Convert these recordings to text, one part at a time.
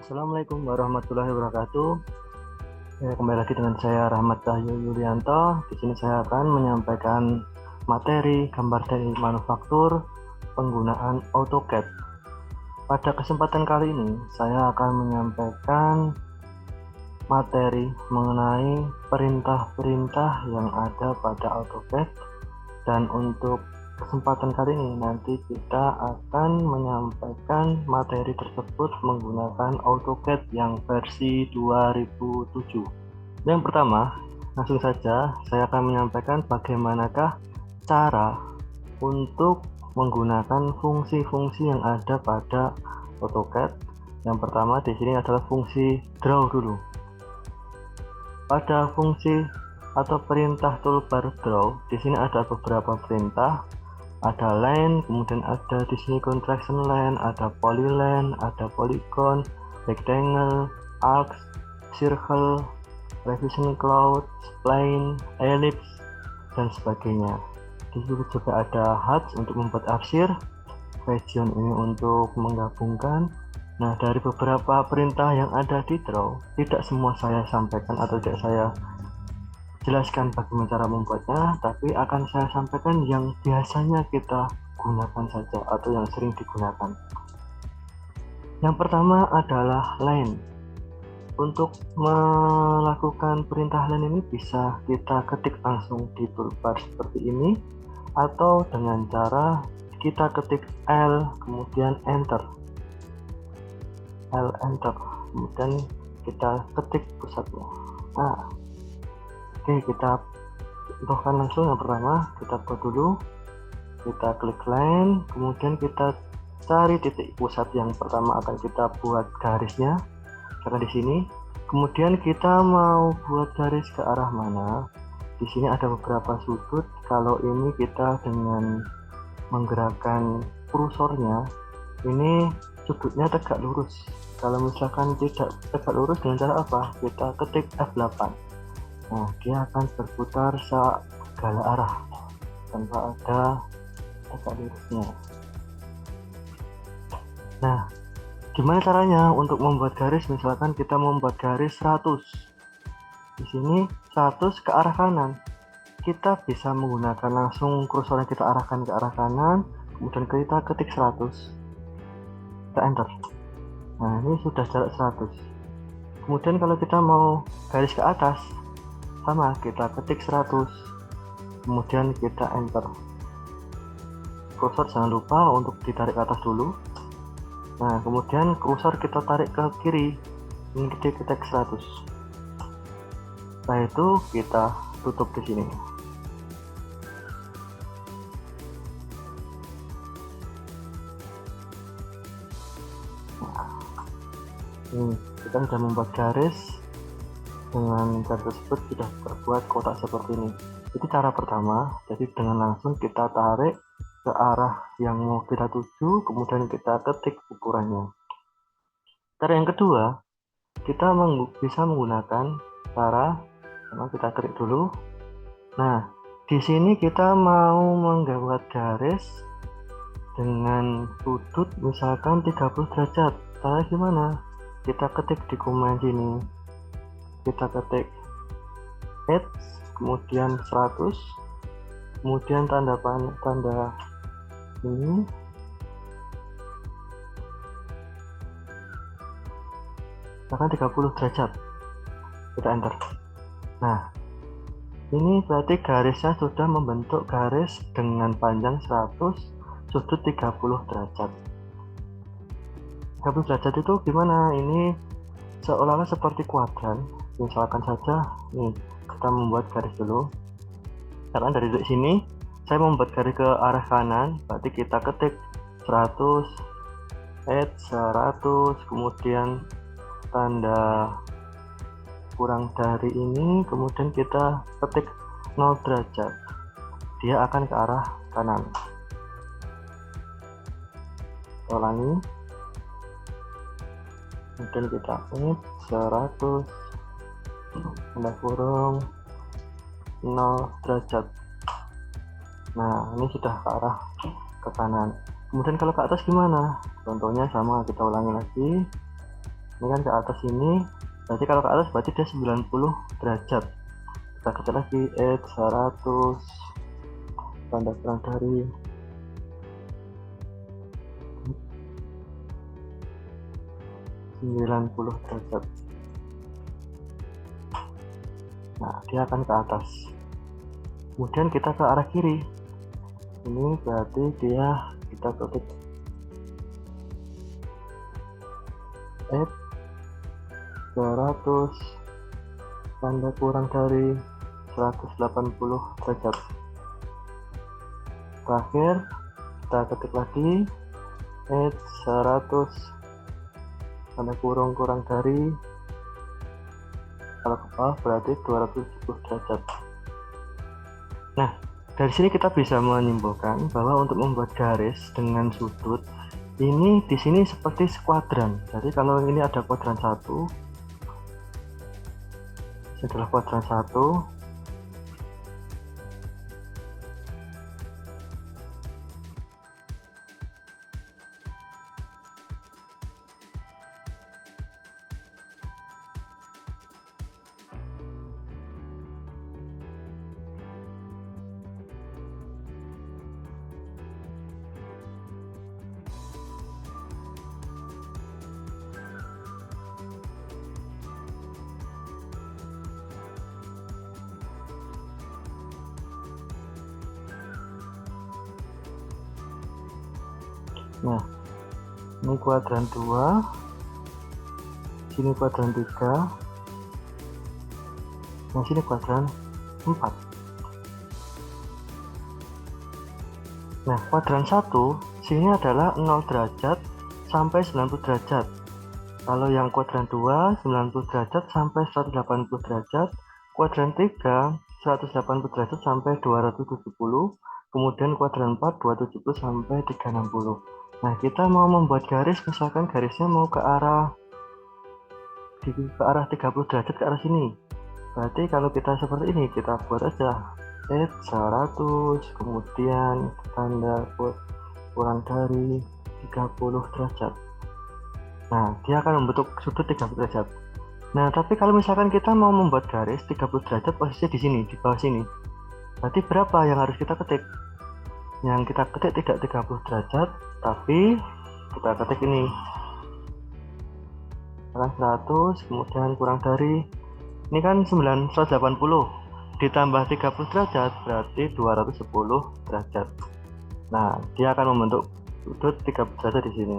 Assalamualaikum warahmatullahi wabarakatuh. Kembali lagi dengan saya Rahmat Cahyo Yulianto. Di sini saya akan menyampaikan materi gambar dari manufaktur penggunaan AutoCAD. Pada kesempatan kali ini, saya akan menyampaikan materi mengenai perintah-perintah yang ada pada AutoCAD, dan untuk kesempatan kali ini nanti kita akan menyampaikan materi tersebut menggunakan AutoCAD yang versi 2007. Yang pertama, langsung saja saya akan menyampaikan bagaimanakah cara untuk menggunakan fungsi-fungsi yang ada pada AutoCAD. Yang pertama di sini adalah fungsi draw dulu. Pada fungsi atau perintah toolbar draw, di sini ada beberapa perintah. Ada line, kemudian ada di sini contraction line, ada polyline, ada polygon, rectangle, arcs, circle, revision cloud, spline, ellipse, dan sebagainya. Di sini juga ada hatch untuk membuat arsir, region ini untuk menggabungkan. Nah, dari beberapa perintah yang ada di draw, tidak semua saya sampaikan atau tidak saya jelaskan bagaimana cara membuatnya, tapi akan saya sampaikan yang biasanya kita gunakan saja atau yang sering digunakan. Yang pertama adalah line. Untuk melakukan perintah line ini bisa kita ketik langsung di toolbar seperti ini, atau dengan cara kita ketik L kemudian enter, L enter, kemudian kita ketik pusatnya. Nah, oke, kita contohkan langsung. Yang pertama kita buat dulu, kita klik line, kemudian kita cari titik pusat yang pertama akan kita buat garisnya, karena di sini. Kemudian kita mau buat garis ke arah mana? Di sini ada beberapa sudut. Kalau ini kita dengan menggerakkan kursornya, ini sudutnya tegak lurus. Kalau misalkan tidak tegak lurus, dengan cara apa? Kita ketik F8. Nah, dia akan berputar segala arah tanpa ada tegak lurusnya. Nah, gimana caranya untuk membuat garis? Misalkan kita membuat garis 100. Di sini 100 ke arah kanan. Kita bisa menggunakan langsung kursornya kita arahkan ke arah kanan, kemudian kita ketik 100. Kita enter. Nah, ini sudah jarak 100. Kemudian kalau kita mau garis ke atas, sama, kita ketik 100, kemudian kita enter. Kursor jangan lupa untuk ditarik ke atas dulu. Nah, kemudian kursor kita tarik ke kiri, ini kita ketik 100. Setelah itu kita tutup di sini. Nah, kita sudah membuat garis. Dengan garis tersebut sudah terbuat kotak seperti ini. Itu cara pertama. Jadi dengan langsung kita tarik ke arah yang mau kita tuju, kemudian kita ketik ukurannya. Cara yang kedua, kita bisa menggunakan cara kita klik dulu. Nah, di sini kita mau membuat garis dengan sudut misalkan 30 derajat. Cara gimana? Kita ketik di komen sini. Kita ketik edge, kemudian 100, kemudian tanda ini, misalkan 30 derajat, kita enter. Nah, ini berarti garisnya sudah membentuk garis dengan panjang 100, sudut 30 derajat. 30 derajat itu gimana? Ini seolah-olah seperti kuadran. Misalkan saja nih, kita membuat garis dulu, karena dari sini saya membuat garis ke arah kanan, berarti kita ketik 100, edge 100, kemudian tanda kurang dari ini, kemudian kita ketik 0 derajat, dia akan ke arah kanan. Ulangi, kemudian kita edge 100, tanda kurung 0 derajat. Nah, ini sudah ke arah ke kanan. Kemudian kalau ke atas gimana? Contohnya sama, kita ulangi lagi. Ini kan ke atas ini, berarti kalau ke atas berarti dia 90 derajat. Kita ketik lagi X 100 tanda kurang dari 90 derajat. Nah, dia akan ke atas. Kemudian kita ke arah kiri. Ini berarti kita ketik X 200 tanda kurang dari 180 derajat. Terakhir kita ketik lagi X 100 tanda kurang dari, kalau ke bawah berarti 270 derajat. Nah, dari sini kita bisa menyimpulkan bahwa untuk membuat garis dengan sudut ini di sini seperti skuadran. Jadi kalau ini ada kuadran 1, ini adalah kuadran 1. Nah, ini kuadran 2, sini kuadran 3, nah sini kuadran 4. Nah, kuadran 1 sini adalah 0 derajat sampai 90 derajat. Kalau yang kuadran 2 90 derajat sampai 180 derajat, kuadran 3 180 derajat sampai 270, kemudian kuadran 4 270 sampai 360. Nah, kita mau membuat garis, misalkan garisnya mau ke arah 30 derajat ke arah sini. Berarti kalau kita seperti ini, kita buat aja X 100, kemudian tanda kurang dari 30 derajat. Nah, dia akan membentuk sudut 30 derajat. Nah, tapi kalau misalkan kita mau membuat garis 30 derajat posisi di sini, di bawah sini, berarti berapa yang harus kita ketik? Yang kita ketik tidak 30 derajat, tapi kita ketik ini 100, kemudian kurang dari, ini kan 180 ditambah 30 derajat berarti 210 derajat. Nah, dia akan membentuk sudut 30 derajat di sini.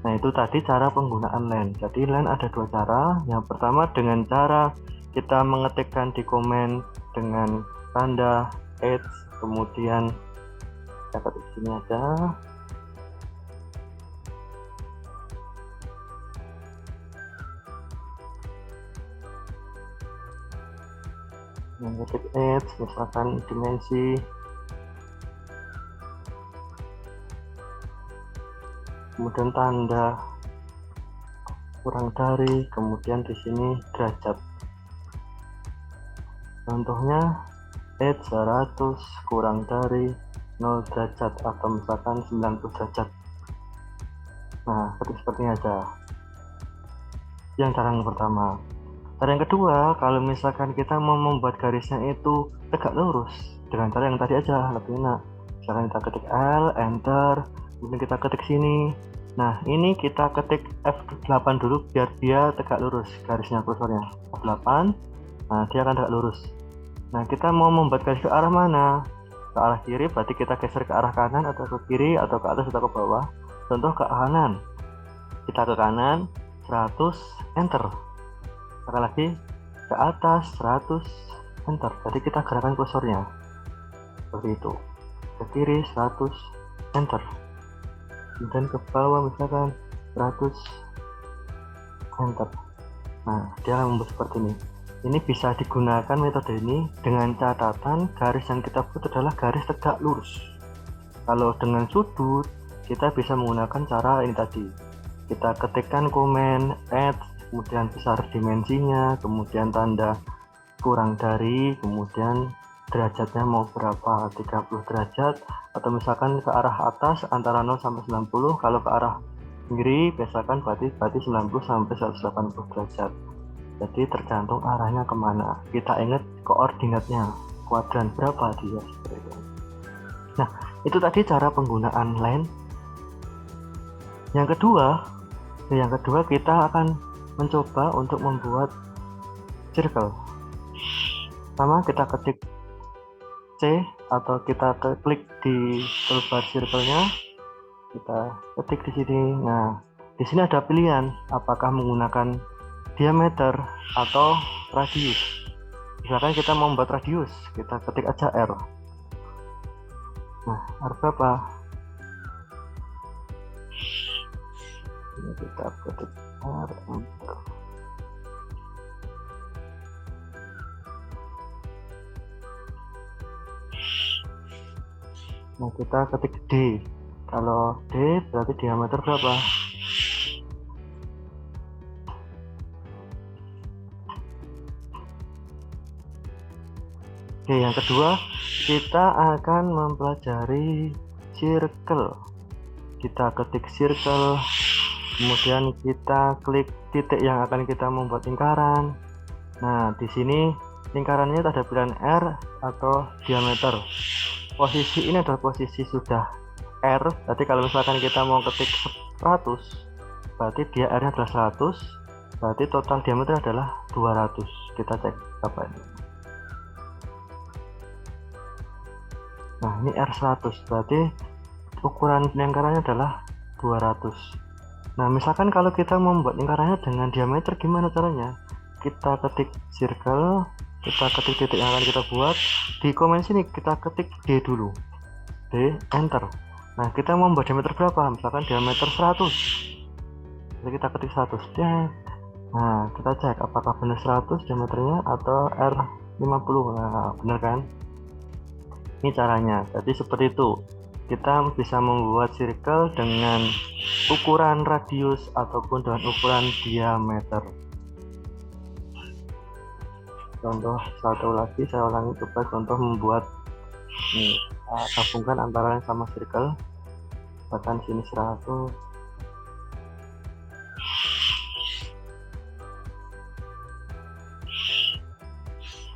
Nah, itu tadi cara penggunaan line. Jadi line ada dua cara. Yang pertama dengan cara kita mengetikkan di komen dengan tanda X, kemudian kita ketik sini aja. Mengetik X, misalkan dimensi, kemudian tanda kurang dari, kemudian di sini derajat. Contohnya X 100 kurang dari 0 derajat atau misalkan 90 derajat. Nah, seperti ini aja. Yang cara yang pertama. Cara yang kedua, kalau misalkan kita mau membuat garisnya itu tegak lurus dengan cara yang tadi aja, lebih enak. Misalkan kita ketik L, enter, kemudian kita ketik sini. Nah, ini kita ketik F8 dulu biar dia tegak lurus garisnya, kursornya F8. Nah, dia akan tegak lurus. Nah, kita mau membuat garis ke arah mana? Ke arah kiri, berarti kita geser ke arah kanan atau ke kiri atau ke atas atau ke bawah. Contoh ke kanan. Kita ke kanan 100, enter. Sekali lagi ke atas 100, enter. Jadi kita gerakan kursornya seperti itu. Ke kiri 100, enter. Kemudian ke bawah misalkan 100, enter. Nah, dia akan membuat seperti ini. Ini bisa digunakan metode ini dengan catatan garis yang kita buat adalah garis tegak lurus. Kalau dengan sudut, kita bisa menggunakan cara ini tadi. Kita ketikkan komen add, kemudian besar dimensinya, kemudian tanda kurang dari, kemudian derajatnya mau berapa, 30 derajat, atau misalkan ke arah atas antara 0 sampai 90, kalau ke arah kiri biasakan berarti 90 sampai 180 derajat. Jadi tergantung arahnya kemana. Kita ingat koordinatnya, kuadran berapa dia seperti itu. Nah, itu tadi cara penggunaan line. Yang kedua kita akan mencoba untuk membuat circle. Sama kita ketik C atau kita klik di toolbar circle-nya, kita ketik di sini. Nah, di sini ada pilihan apakah menggunakan diameter atau radius. Misalkan kita mau membuat radius, kita ketik aja R. Nah, R berapa? Ini kita ketik R, enter. Nah, kita ketik D. Kalau D berarti diameter berapa? Oke, yang kedua kita akan mempelajari circle. Kita ketik circle, kemudian kita klik titik yang akan kita membuat lingkaran. Nah, di sini lingkarannya ada pilihan R atau diameter. Posisi ini adalah posisi sudah R, berarti kalau misalkan kita mau ketik 100, berarti dia R nya adalah 100, berarti total diameter adalah 200. Kita cek apa ini. Nah, ini R100, berarti ukuran lingkarannya adalah 200. Nah, misalkan kalau kita membuat lingkarannya dengan diameter, gimana caranya? Kita ketik circle, kita ketik titik yang akan kita buat. Di komen sini kita ketik D dulu, D, enter. Nah, kita mau membuat diameter berapa? Misalkan diameter 100, jadi kita ketik 100. Nah, kita cek apakah benar 100 diameternya atau R50. Nah, benar kan? Ini caranya. Jadi seperti itu, kita bisa membuat circle dengan ukuran radius ataupun dengan ukuran diameter. Contoh satu lagi, saya ulangi, coba contoh membuat ini, gabungkan antara sama circle, bahkan sini 100.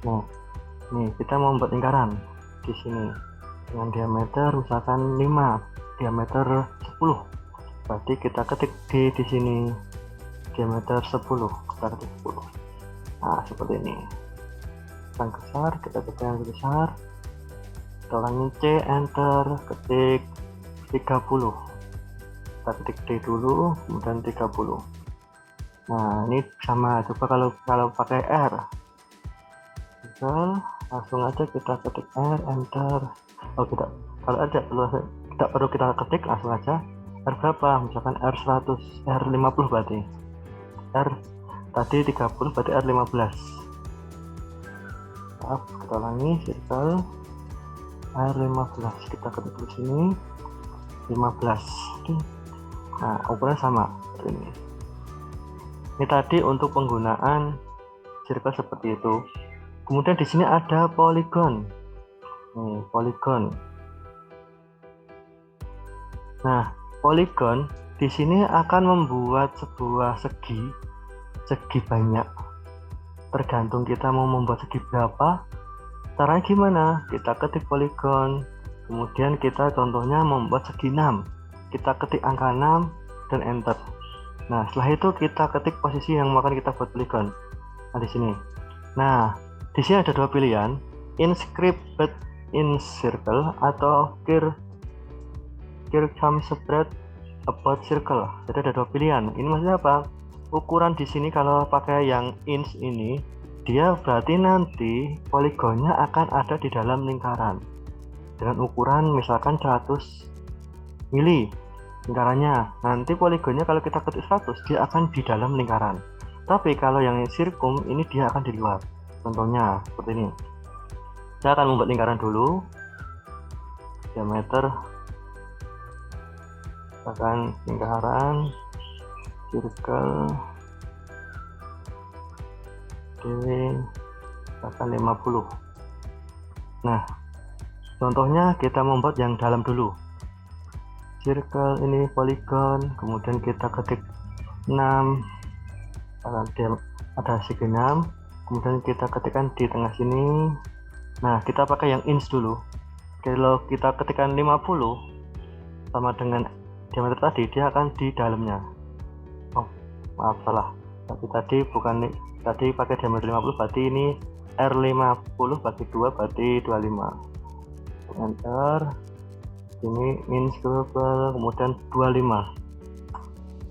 Nah, nih kita mau membuat lingkaran di sini dengan diameter misalkan 5, diameter 10. Berarti kita ketik D di sini, diameter 10, kita ketik 10. Nah, seperti ini. Yang besar, kita ketik yang besar. Kita ulangi C, enter, ketik 30. Kita ketik D dulu, kemudian 30. Nah, ini sama. Coba kalau pakai R, langsung aja kita ketik R, enter. Oh, tidak, kalau ada tidak perlu kita ketik, langsung aja R berapa, misalkan R100, R50 berarti R tadi 30, berarti R15. Maaf, kita ulangi, circle R15, kita ketik di sini 15. Nah, ukuran sama seperti ini. Ini tadi untuk penggunaan circle seperti itu. Kemudian di sini ada poligon. Nih, poligon. Nah, poligon di sini akan membuat sebuah segi banyak. Tergantung kita mau membuat segi berapa. Caranya gimana? Kita ketik poligon, kemudian kita contohnya membuat segi 6. Kita ketik angka 6 dan enter. Nah, setelah itu kita ketik posisi yang akan kita buat poligon. Nah, di sini. Nah, di sini ada dua pilihan, inscribed in circle atau circumscribed about circle. Jadi ada dua pilihan. Ini maksudnya apa? Ukuran di sini kalau pakai yang inch ini, dia berarti nanti poligonnya akan ada di dalam lingkaran dengan ukuran misalkan 100 mili lingkarannya. Nanti poligonnya kalau kita ketik 100, dia akan di dalam lingkaran. Tapi kalau yang circum ini dia akan di luar. Contohnya seperti ini. Saya akan membuat lingkaran dulu, diameter, bahkan lingkaran circle bahkan 50. Nah, contohnya kita membuat yang dalam dulu. circle, ini polygon, kemudian kita ketik 6 karena dia ada segi 6, kemudian kita ketikkan di tengah sini. Nah, kita pakai yang inch dulu. Kalau kita ketikkan 50 sama dengan diameter tadi, dia akan di dalamnya. Oh, maaf salah. Tadi bukan nih, tadi pakai diameter 50, berarti ini R50 bagi 2 berarti 25. Enter. Ini inch global, kemudian 25.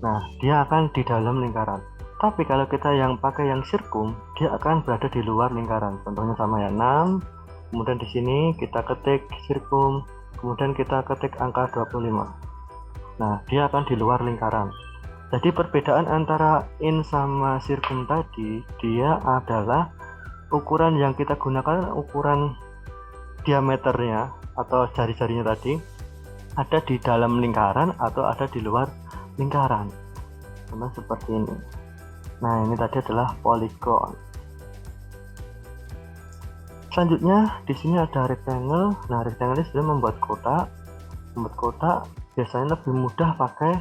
Nah, dia akan di dalam lingkaran. Tapi kalau kita yang pakai yang sirkum, dia akan berada di luar lingkaran. Contohnya sama ya, 6. Kemudian di sini kita ketik sirkum, kemudian kita ketik angka 25. Nah, dia akan di luar lingkaran. Jadi perbedaan antara in sama sirkum tadi, dia adalah ukuran yang kita gunakan, ukuran diameternya atau jari-jarinya tadi ada di dalam lingkaran atau ada di luar lingkaran. Nah, seperti ini. Nah, ini tadi adalah polygon. Selanjutnya di sini ada rectangle. Nah, rectangle ini sudah membuat kotak. Membuat kotak biasanya lebih mudah pakai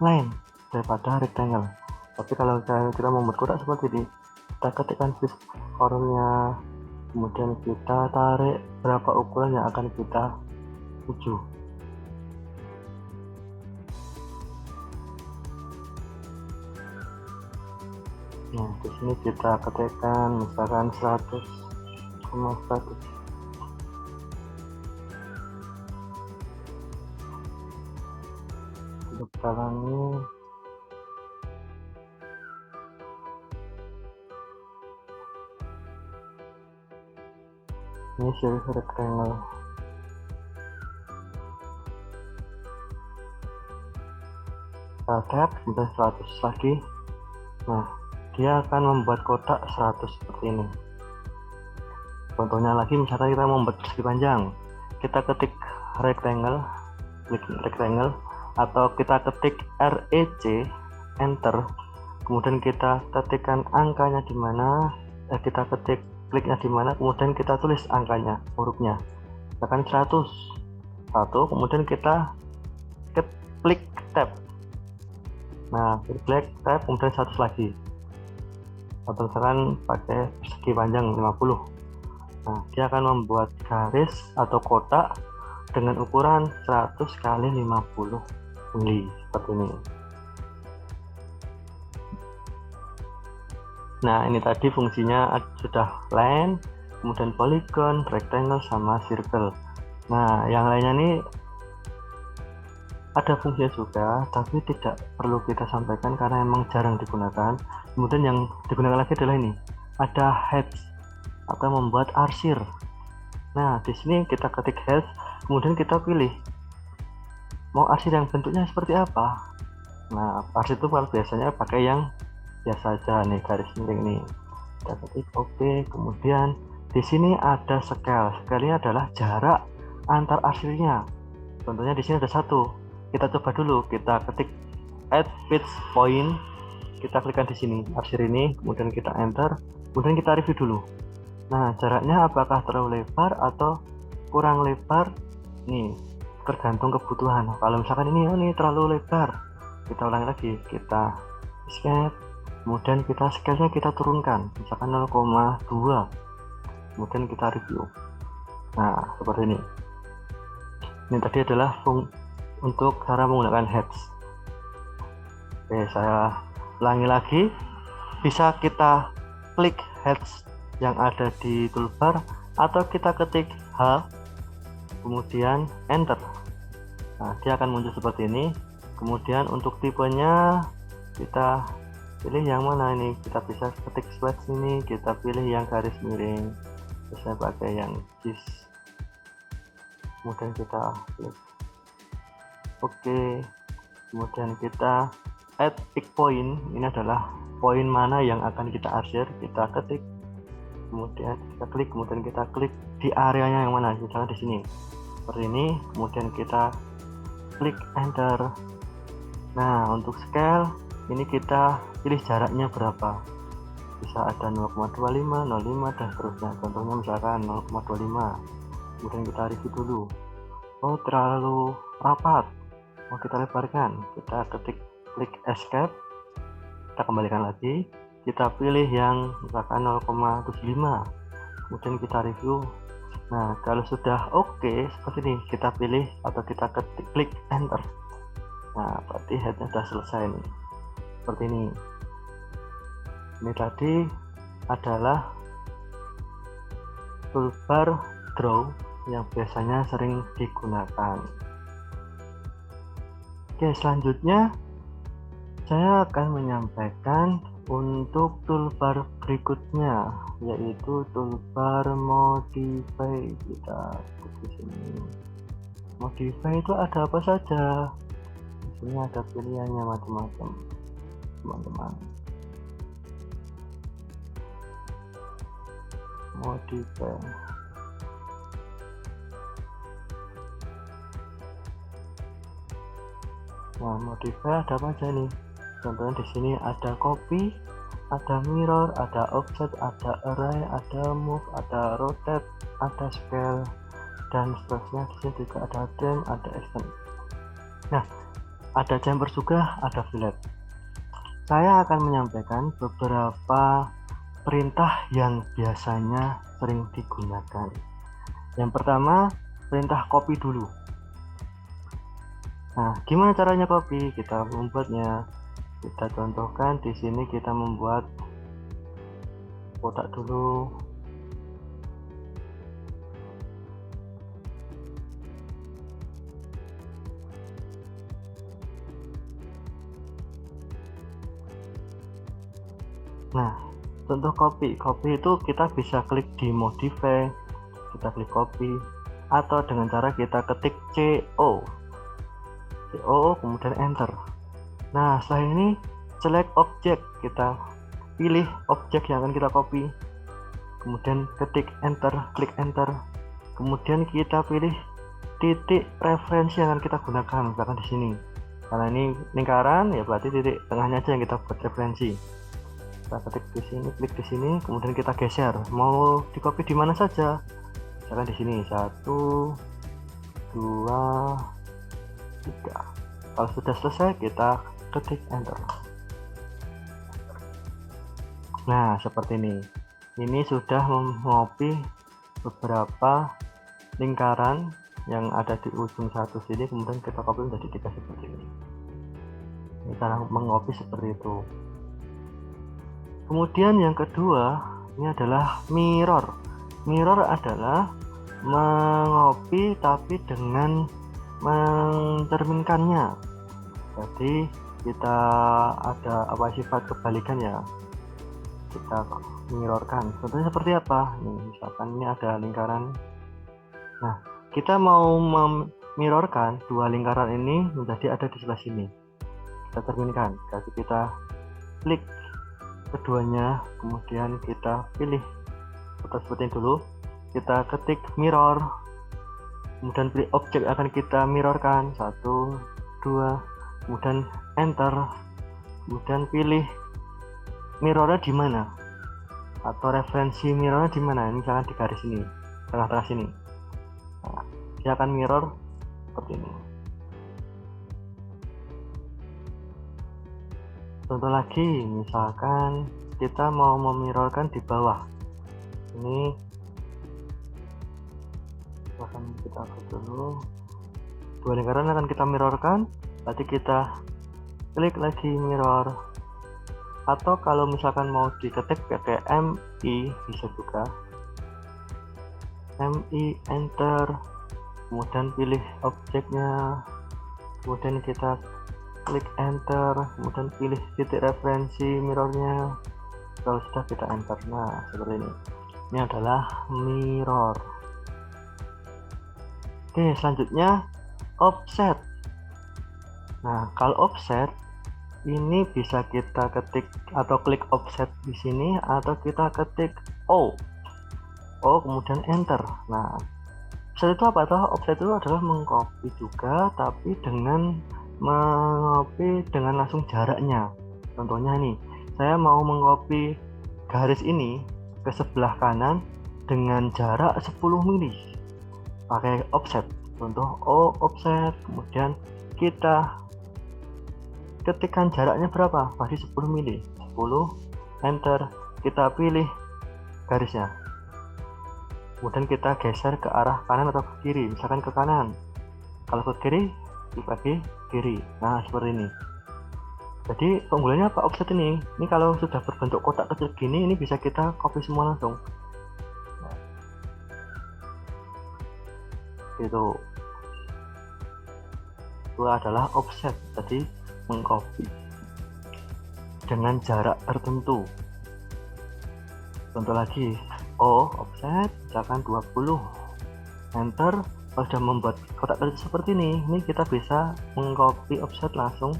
line daripada rectangle. Tapi kalau kita membuat kotak seperti ini, kita ketikkan fish corner-nya, kemudian kita tarik berapa ukuran yang akan kita tuju. Nah, di sini kita ketikkan misalkan 100,100. Untuk jalannya ini series rectangle. Kita tap sampai 100 lagi. Nah, dia akan membuat kotak 100 seperti ini. Contohnya lagi, misalnya kita membuat persegi panjang, kita ketik rectangle, klik rectangle, atau kita ketik REC, enter, kemudian kita ketikkan angkanya di mana, kita ketik kliknya di mana, kemudian kita tulis angkanya, hurufnya, misalkan 100, kemudian kita klik tab. Nah, klik tab, kemudian 100 lagi. Atau misalkan pakai persegi panjang 50. Nah, dia akan membuat garis atau kotak dengan ukuran 100 kali 50 mili seperti ini. Nah, ini tadi fungsinya sudah line, kemudian polygon, rectangle, sama circle. Nah, yang lainnya ini ada fungsinya juga, tapi tidak perlu kita sampaikan karena memang jarang digunakan. Kemudian yang digunakan lagi adalah ini, ada heads atau membuat arsir. Nah, di sini kita ketik heads, kemudian kita pilih mau arsir yang bentuknya seperti apa. Nah, arsir itu biasanya pakai yang biasa aja nih, garis miring nih. Kita ketik oke, kemudian di sini ada scale. Scale-nya adalah jarak antar arsirnya. Contohnya di sini ada 1. Kita coba dulu, kita ketik add pitch point, kita klikkan di sini arsir ini, kemudian kita enter, kemudian kita review dulu. Nah, jaraknya apakah terlalu lebar atau kurang lebar? Nih, tergantung kebutuhan. Kalau misalkan ini terlalu lebar, kita ulangi lagi, kita escape, kemudian kita scale-nya kita turunkan, misalkan 0,2, kemudian kita review. Nah, seperti ini. Ini tadi adalah untuk cara menggunakan heads. Oke, saya ulangi lagi. Bisa kita klik heads yang ada di toolbar atau kita ketik H kemudian enter. Nah, dia akan muncul seperti ini. Kemudian untuk tipenya kita pilih yang mana ini, kita bisa ketik swatch ini, kita pilih yang garis miring, bisa pakai yang jis, kemudian kita klik oke, kemudian kita add pick point. Ini adalah poin mana yang akan kita arsir, kita ketik, kemudian kita klik, kemudian kita klik di areanya yang mana, misalnya di sini seperti ini, kemudian kita klik enter. Nah, untuk scale ini kita pilih jaraknya berapa, bisa ada 0,25, 0,5 dan seterusnya. Contohnya misalkan 0,25, kemudian kita review dulu. oh terlalu rapat, mau kita lebarkan, kita klik escape, kita kembalikan lagi, kita pilih yang misalkan 0,75, kemudian kita review. Nah kalau sudah oke seperti ini, kita pilih atau kita klik enter. Nah berarti headnya sudah selesai nih, seperti ini. Ini tadi adalah toolbar draw yang biasanya sering digunakan. Oke, selanjutnya saya akan menyampaikan untuk toolbar berikutnya, yaitu toolbar modify. Kita di sini. Modify itu ada apa saja? Di sini ada pilihannya macam-macam, teman-teman. Modify. Nah, modify ada apa aja nih? Contohnya di sini ada copy, ada mirror, ada offset, ada array, ada move, ada rotate, ada scale, dan seterusnya. Di sini juga ada trim, ada extend. Nah, ada jumper juga, ada fillet. Saya akan menyampaikan beberapa perintah yang biasanya sering digunakan. Yang pertama, perintah copy dulu. Nah, gimana caranya copy? Kita membuatnya. Kita contohkan di sini, kita membuat kotak dulu. Nah, contoh copy itu kita bisa klik di modify, kita klik copy, atau dengan cara kita ketik CO, kemudian enter. Nah setelah ini select object, kita pilih objek yang akan kita copy, kemudian ketik enter, klik enter, kemudian kita pilih titik referensi yang akan kita gunakan, misalkan di sini. Karena ini lingkaran, ya berarti titik tengahnya aja yang kita buat referensi. Kita ketik di sini, klik di sini, kemudian kita geser. Mau di copy di mana saja? Misalkan di sini 1, 2, 3. Kalau sudah selesai, kita ketik enter. Nah seperti ini. Ini sudah mengopi beberapa lingkaran yang ada di ujung satu sini, kemudian kita copy menjadi 3 seperti ini. Ini cara mengopi seperti itu. Kemudian yang kedua, ini adalah mirror. Mirror adalah mengopi tapi dengan mencerminkannya. Jadi kita ada sifat kebalikan ya, kita mirrorkan. Contohnya seperti apa? Nih, misalkan ini ada lingkaran. Nah, kita mau memirrorkan dua lingkaran ini menjadi ada di sebelah sini. Kita cerminkan. Jadi kita klik keduanya, kemudian kita pilih atau seperti ini dulu. Kita ketik mirror, kemudian pilih objek akan kita mirrorkan 1, 2, kemudian enter, kemudian pilih mirrornya di mana atau referensi mirrornya di mana. Ini misalkan di garis ini, tengah-tengah sini. Nah, dia akan mirror seperti ini. Contoh lagi, misalkan kita mau memirrorkan di bawah. Ini akan kita buat dulu. Dua lingkaran akan kita mirrorkan. Berarti kita klik lagi mirror, atau kalau misalkan mau diketik pakai MI bisa juga. MI enter, kemudian pilih objeknya, kemudian kita klik enter, kemudian pilih titik referensi mirrornya. Kalau sudah kita enter. Nah seperti ini. Ini adalah mirror. Oke, selanjutnya offset. Nah, kalau offset ini bisa kita ketik atau klik offset di sini, atau kita ketik O, kemudian enter. Nah, offset itu apa? Offset itu adalah mengcopy juga, tapi dengan mengcopy dengan langsung jaraknya. Contohnya nih, saya mau mengcopy garis ini ke sebelah kanan dengan jarak 10 mili pakai offset. contoh O offset, kemudian kita ketikkan jaraknya berapa, masih 10 mili, 10, enter, kita pilih garisnya, kemudian kita geser ke arah kanan atau ke kiri, misalkan ke kanan, kalau ke kiri dibagi kiri. Nah seperti ini. Jadi keunggulannya apa offset ini kalau sudah berbentuk kotak kecil gini, ini bisa kita copy semua langsung. Nah, gitu. Itu adalah offset, jadi mengcopy dengan jarak tertentu. Contoh lagi, O offset misalkan 20, enter. Kalau sudah membuat kotak kecil seperti ini kita bisa mengcopy offset langsung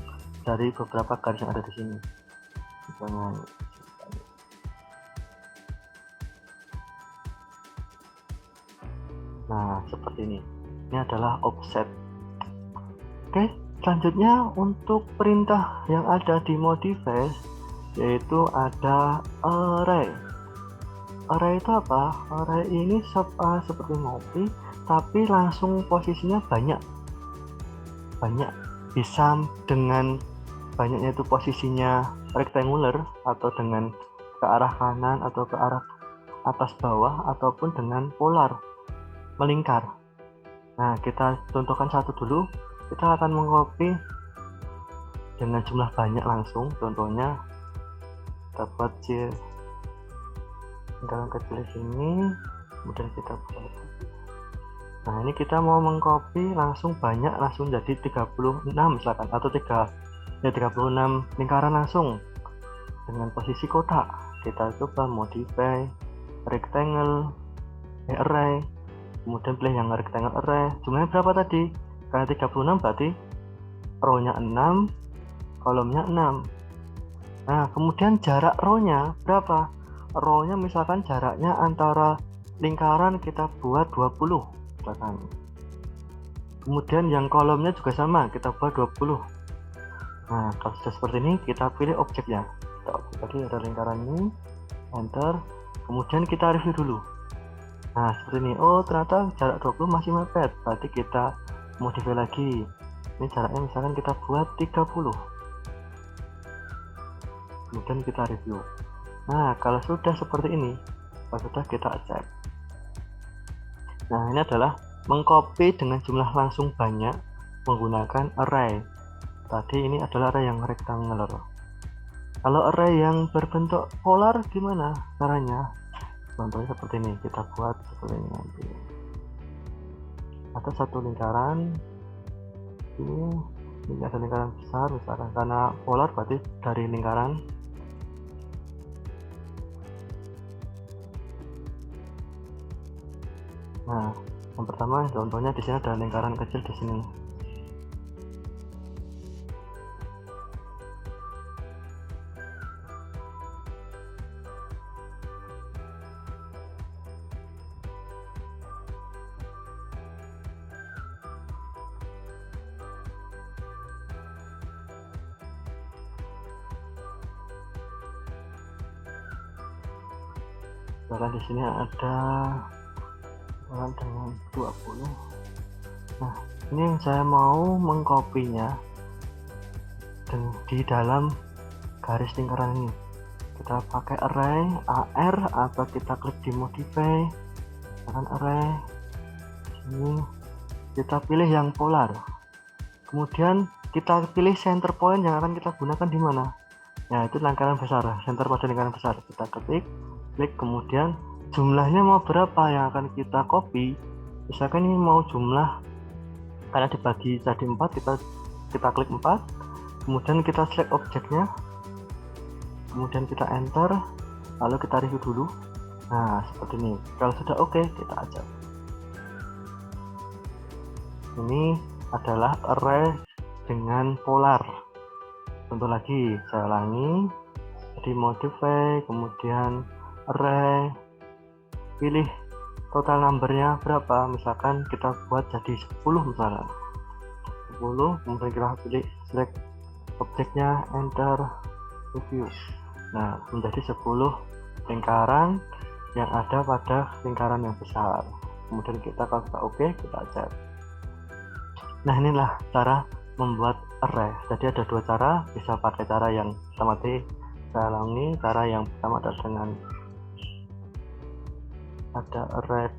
dari beberapa garis yang ada di sini. Jangan. Nah seperti ini. Ini adalah offset. Oke, selanjutnya untuk perintah yang ada di Modify yaitu ada array. Array itu apa? Array ini seperti ngopi, tapi langsung posisinya banyak, bisa dengan banyaknya itu posisinya rectangular atau dengan ke arah kanan atau ke arah atas bawah ataupun dengan polar melingkar. Nah kita contohkan satu dulu, kita akan mengcopy dengan jumlah banyak langsung. Contohnya kita buat lingkaran kecil sini, kemudian kita buat. Nah ini kita mau mengcopy langsung banyak, langsung jadi 36 misalkan, atau 36 lingkaran langsung dengan posisi kotak. Kita coba modify rectangle array, kemudian pilih yang rectangle array. Jumlahnya berapa tadi? Karena 36 berarti row-nya 6, kolomnya 6. Nah kemudian jarak row-nya berapa? Row-nya misalkan jaraknya antara lingkaran kita buat 20 misalkan. Kemudian yang kolomnya juga sama, kita buat 20. Nah kalau sudah seperti ini kita pilih objeknya. Tadi ada lingkaran ini, enter, kemudian kita review dulu. Nah seperti ini, oh ternyata jarak 20 masih mepet, berarti kita modify lagi. Ini jaraknya misalkan kita buat 30, kemudian kita review. Nah kalau sudah seperti ini, kalau sudah kita accept. Nah ini adalah mengcopy dengan jumlah langsung banyak menggunakan array. Tadi ini adalah array yang rectangular. Kalau array yang berbentuk polar gimana caranya? Contohnya seperti ini, kita buat seperti ini nanti. Ada satu lingkaran, ini ada lingkaran besar misalkan, karena polar berarti dari lingkaran. Nah, yang pertama contohnya di sini ada lingkaran kecil di sini. Misalkan di sini ada dengan 20. Nah ini yang saya mau mengkopinya di dalam garis lingkaran ini. Kita pakai array AR atau kita klik di modify, misalkan array sini, kita pilih yang polar, kemudian kita pilih center point yang akan kita gunakan di mana. Ya itu lingkaran besar, center pada lingkaran besar. Kita klik, kemudian jumlahnya mau berapa yang akan kita copy. Misalkan ini mau jumlah, karena dibagi jadi 4, kita klik 4, kemudian kita select objeknya, kemudian kita enter, lalu kita review dulu. Nah seperti ini. Kalau sudah oke, kita accept. Ini adalah array dengan polar. Contoh lagi, saya ulangi, jadi modify, kemudian array, pilih total numbernya berapa, misalkan kita buat jadi 10 misalnya 10, kemudian kita pilih select objeknya, enter, review. Nah menjadi 10 lingkaran yang ada pada lingkaran yang besar. Kemudian kita kalau sudah oke, kita accept. Nah, inilah cara membuat array. Jadi ada dua cara, bisa pakai cara yang pertama tadi saya ulangi. Cara yang pertama adalah dengan ada array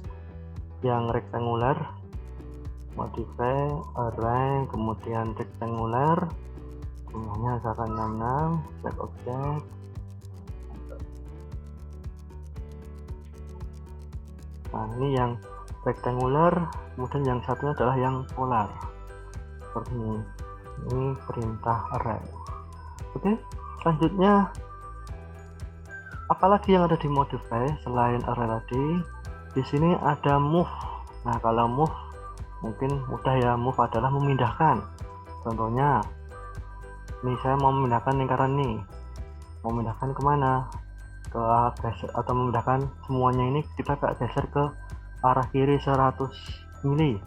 yang rectangular, modify array, kemudian rectangular, jumlahnya misalkan 66, select object. Nah, ini yang rectangular, kemudian yang satunya adalah yang polar. Seperti ini perintah array. Oke, selanjutnya apalagi yang ada di modify selain array tadi? Di sini ada move. Nah, kalau move mungkin mudah ya. Move adalah memindahkan. Contohnya, nih saya mau memindahkan lingkaran nih. Mau memindahkan kemana? Ke geser, atau memindahkan semuanya ini kita geser ke arah kiri 100 mili.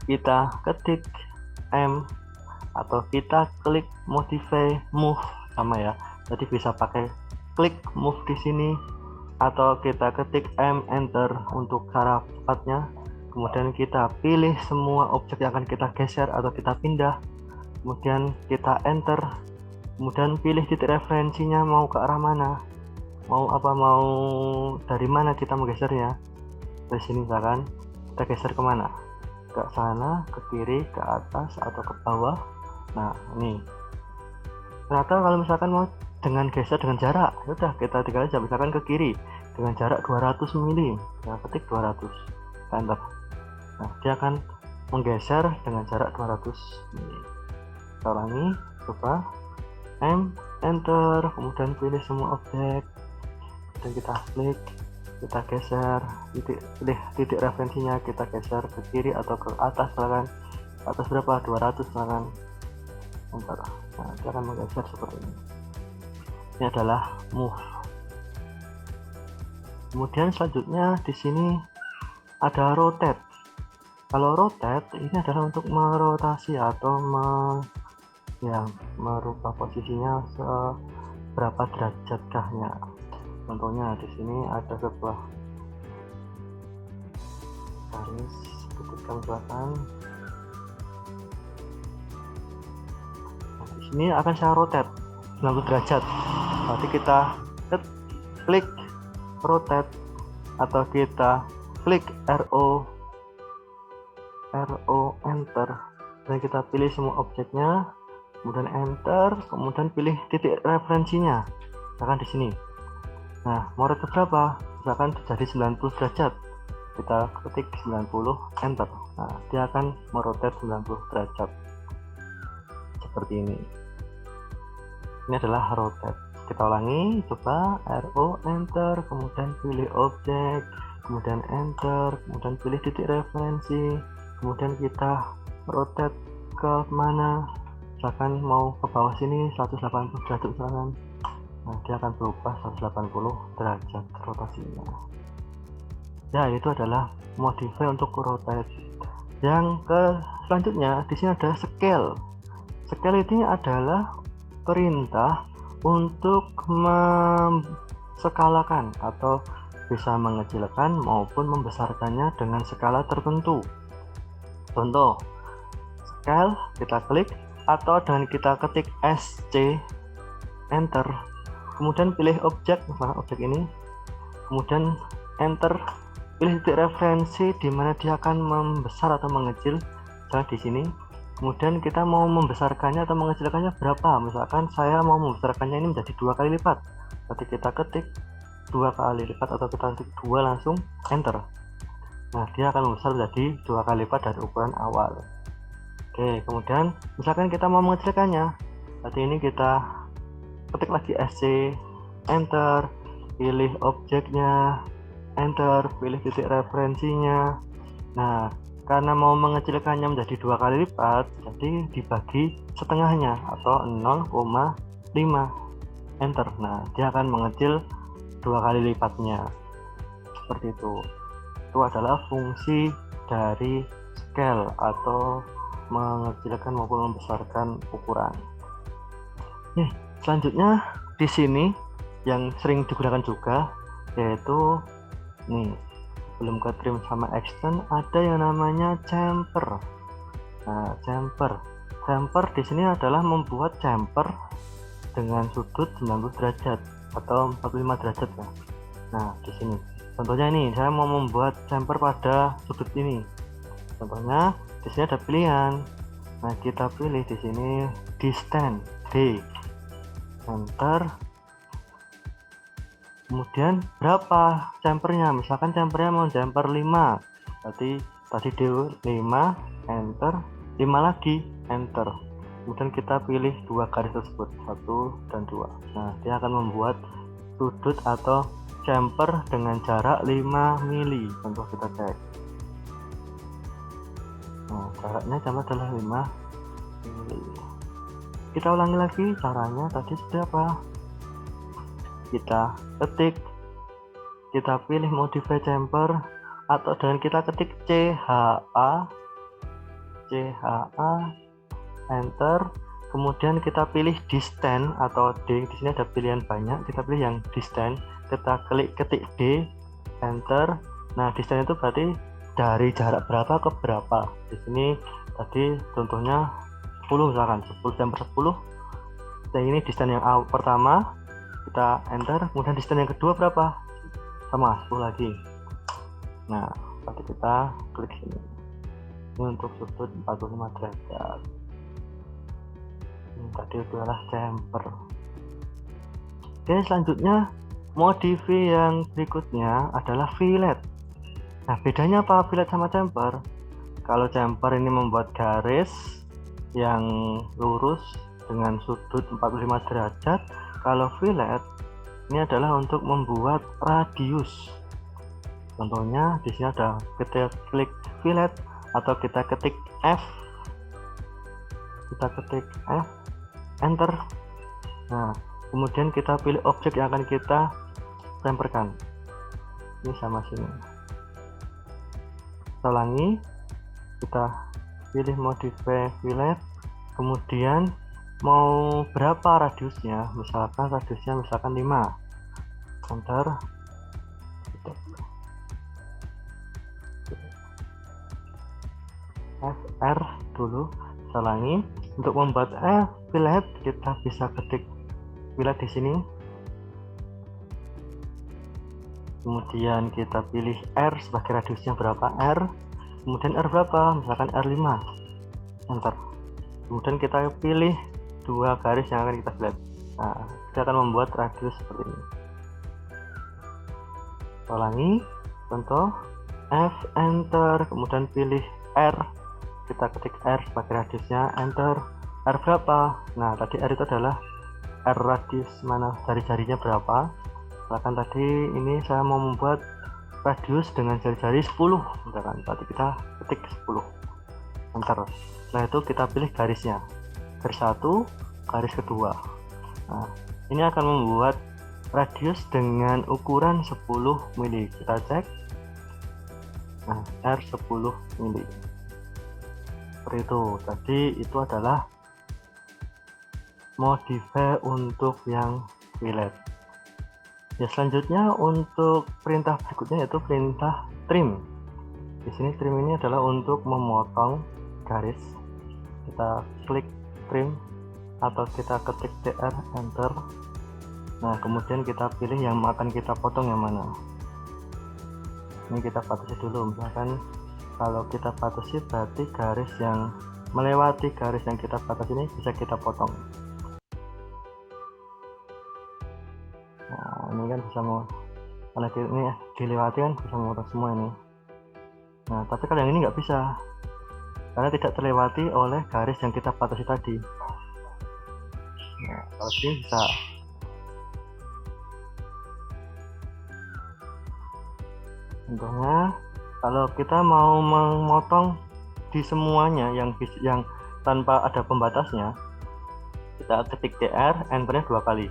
Kita ketik M atau kita klik modify move, sama ya. Jadi bisa pakai klik move di sini atau kita ketik M enter untuk cara cepatnya. Kemudian kita pilih semua objek yang akan kita geser atau kita pindah. Kemudian kita enter. Kemudian pilih titik referensinya mau ke arah mana. Mau dari mana kita menggesernya. Dari sini misalkan kita geser kemana, ke sana, ke kiri, ke atas, atau ke bawah. Nah, ini ternyata kalau misalkan mau dengan geser dengan jarak, udah kita tinggal aja misalkan ke kiri dengan jarak 200 mili, kita ketik 200, enter. Nah, dia akan menggeser dengan jarak 200 mili. Kita ulangi, coba M enter, kemudian pilih semua objek dan kita klik, kita geser, pilih titik referensinya, kita geser ke kiri atau ke atas, misalkan atas berapa, 200 misalkan, enter. Nah, dia akan menggeser seperti ini. Ini adalah move. Kemudian selanjutnya di sini ada rotate. Kalau rotate ini adalah untuk merotasi atau merubah posisinya seberapa derajat-kahnya. Contohnya di sini ada sebuah garis, ketika misalkan di sini akan saya rotate 90 derajat. Berarti kita klik rotate atau kita klik RO enter dan kita pilih semua objeknya, kemudian enter, kemudian pilih titik referensinya, misalkan di sini. Nah, mau rotate berapa? Misalkan jadi 90 derajat, kita ketik 90, enter. Nah, dia akan merotate 90 derajat seperti ini. Ini adalah rotate. Kita ulangi, coba RO enter, kemudian pilih objek, kemudian enter, kemudian pilih titik referensi, kemudian kita rotate ke mana, misalkan mau ke bawah sini 180 derajat misalkan. Nah, dia akan berubah 180 derajat rotasinya. Ya, itu adalah modify untuk rotate. Yang selanjutnya di sini ada scale. Scale ini adalah perintah untuk menskalakan atau bisa mengecilkan maupun membesarkannya dengan skala tertentu. Contoh, scale kita klik atau dengan kita ketik SC enter, kemudian pilih objek, misalnya objek ini, kemudian enter, pilih titik referensi di mana dia akan membesar atau mengecil, misalnya di sini. Kemudian kita mau membesarkannya atau mengecilkannya berapa, misalkan saya mau membesarkannya ini menjadi 2 kali lipat, berarti kita ketik 2 kali lipat atau kita ketik 2 langsung enter. Nah, dia akan membesar menjadi 2 kali lipat dari ukuran awal. Oke, kemudian misalkan kita mau mengecilkannya, berarti ini kita ketik lagi SC enter, pilih objeknya, enter, pilih titik referensinya. Nah, karena mau mengecilkannya menjadi 2 kali lipat, jadi dibagi setengahnya atau 0,5 enter. Nah, dia akan mengecil 2 kali lipatnya seperti itu. Itu adalah fungsi dari scale atau mengecilkan maupun membesarkan ukuran. Nih, selanjutnya di sini yang sering digunakan juga yaitu nih, sebelum ke trim sama extend ada yang namanya chamfer. Nah, chamfer di sini adalah membuat chamfer dengan sudut 90 derajat atau 45 derajat ya. Nah, di sini contohnya ini saya mau membuat chamfer pada sudut ini. Contohnya di sini ada pilihan. Nah, kita pilih di sini distance D, enter. Kemudian berapa chamfernya? Misalkan chamfernya mau chamfer 5. Berarti tadi D 5, enter, 5 lagi, enter. Kemudian kita pilih dua garis tersebut, 1 dan 2. Nah, dia akan membuat sudut atau chamfer dengan jarak 5 mili. Contoh kita cek. Nah, jaraknya chamfer adalah 5 mili. Kita ulangi lagi caranya tadi seperti apa. Kita ketik, kita pilih modify chamfer, atau dengan kita ketik CHA, enter. Kemudian kita pilih distance atau D. Di sini ada pilihan banyak, kita pilih yang distance. Kita ketik D, enter. Nah, distance itu berarti dari jarak berapa ke berapa. Di sini tadi contohnya 10, misalkan 10 chamfer 10. Dan ini distance yang pertama, kita enter. Kemudian distance yang kedua berapa? Sama 10 lagi. Nah, tadi kita klik sini. Ini untuk sudut 45 derajat. Ini tadi adalah chamfer. Oke, selanjutnya modify yang berikutnya adalah fillet. Nah, bedanya apa fillet sama chamfer? Kalau chamfer ini membuat garis yang lurus dengan sudut 45 derajat. Kalau fillet ini adalah untuk membuat radius. Contohnya di sini ada, kita klik fillet atau kita ketik F, enter. Nah, kemudian kita pilih objek yang akan kita chamferkan. Ini sama sini. Kita ulangi, kita pilih modify fillet, kemudian mau berapa radiusnya, misalkan radiusnya 5, enter. FR dulu, kita ulangi. Untuk membuat fillet kita bisa ketik fillet di sini, kemudian kita pilih R sebagai radiusnya berapa, R, kemudian R berapa, misalkan R5, enter. Kemudian kita pilih dua garis yang akan kita fillet. Nah, kita akan membuat radius seperti ini. Kita ulangi, contoh F, enter, kemudian pilih R, kita ketik R sebagai radiusnya, enter. R berapa? Nah, tadi R itu adalah R radius mana, jari-jarinya berapa. Misalkan tadi ini saya mau membuat radius dengan jari-jari 10, misalkan tadi kita ketik 10, enter. Setelah itu kita pilih garisnya, garis 1, garis kedua. Nah, ini akan membuat radius dengan ukuran 10 mili. Kita cek. Nah, R 10 mili. Seperti itu. Tadi itu adalah modify untuk yang fillet. Ya, selanjutnya untuk perintah berikutnya yaitu perintah trim. Di sini trim ini adalah untuk memotong garis. Kita klik trim atau kita ketik TR, enter. Nah, kemudian kita pilih yang akan kita potong yang mana. Ini kita batasi dulu, misalkan kalau kita batasi berarti garis yang melewati garis yang kita batasi ini bisa kita potong. Nah, ini kan bisa mau, karena ini dilewati kan bisa memotong semua ini. Nah, tapi kalau yang ini nggak bisa, karena tidak terlewati oleh garis yang kita batasi tadi. Nah, kalau ini bisa. Contohnya, kalau kita mau memotong di semuanya yang tanpa ada pembatasnya, kita ketik TR, enternya 2 kali.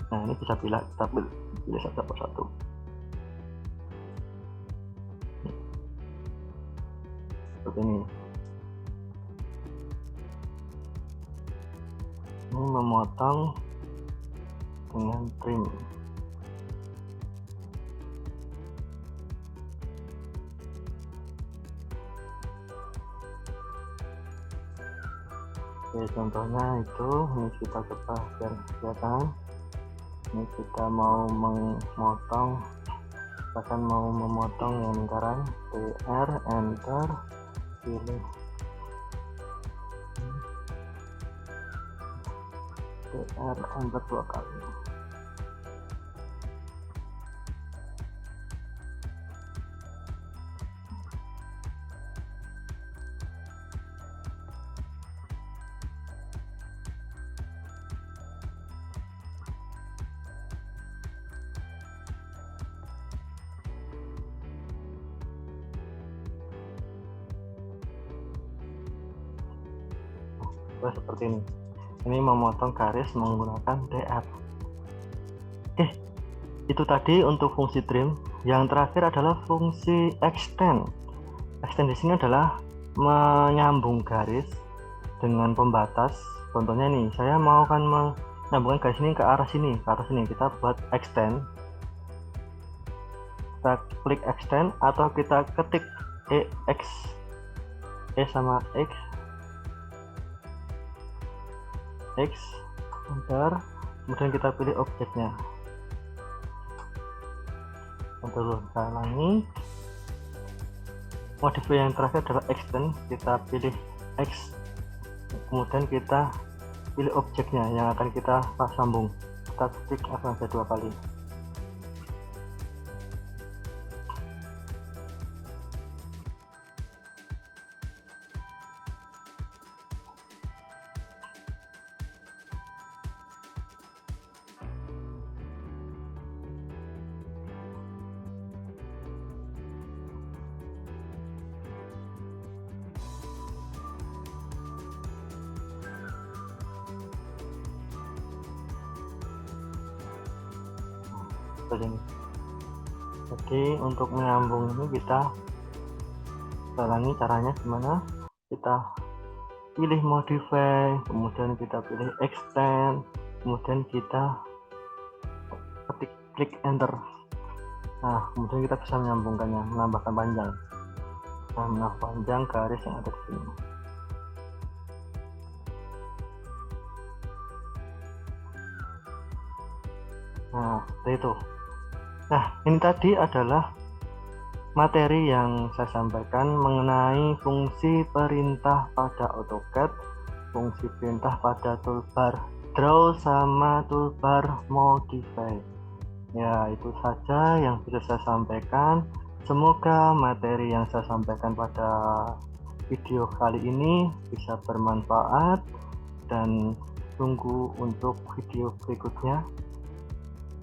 Nah, ini bisa kita pilih satu persatu. Seperti ini. Ini memotong dengan trim. Oke, contohnya itu ini kita coba biar kelihatan. Ini kita mau memotong, bahkan mau memotong yang lingkaran, TR enter, pilih TR enter 2 kali. Seperti ini memotong garis menggunakan TR. Oke, itu tadi untuk fungsi trim. Yang terakhir adalah fungsi extend. Extend di sini adalah menyambung garis dengan pembatas. Contohnya nih, saya mau kan menyambungkan garis ini ke arah sini, kita buat extend. Kita klik extend atau kita ketik E sama X enter, kemudian kita pilih objeknya. Untuk saya ulangi, modifier yang terakhir adalah extend. Kita pilih X, kemudian kita pilih objeknya yang akan kita sambung. Kita klik akan ada 2 kali. Jadi untuk menyambung ini kita ulangi caranya gimana. Kita pilih modify, kemudian kita pilih extend, kemudian kita klik enter. Nah, kemudian kita bisa menyambungkannya, menambahkan panjang. Nah, menambah panjang garis yang ada di sini. Nah, seperti itu. Nah, ini tadi adalah materi yang saya sampaikan mengenai fungsi perintah pada AutoCAD, fungsi perintah pada toolbar Draw sama toolbar Modify. Ya, itu saja yang bisa saya sampaikan. Semoga materi yang saya sampaikan pada video kali ini bisa bermanfaat, dan tunggu untuk video berikutnya.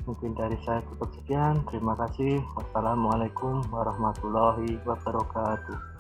Mungkin dari saya cukup sekian. Terima kasih. Wassalamualaikum warahmatullahi wabarakatuh.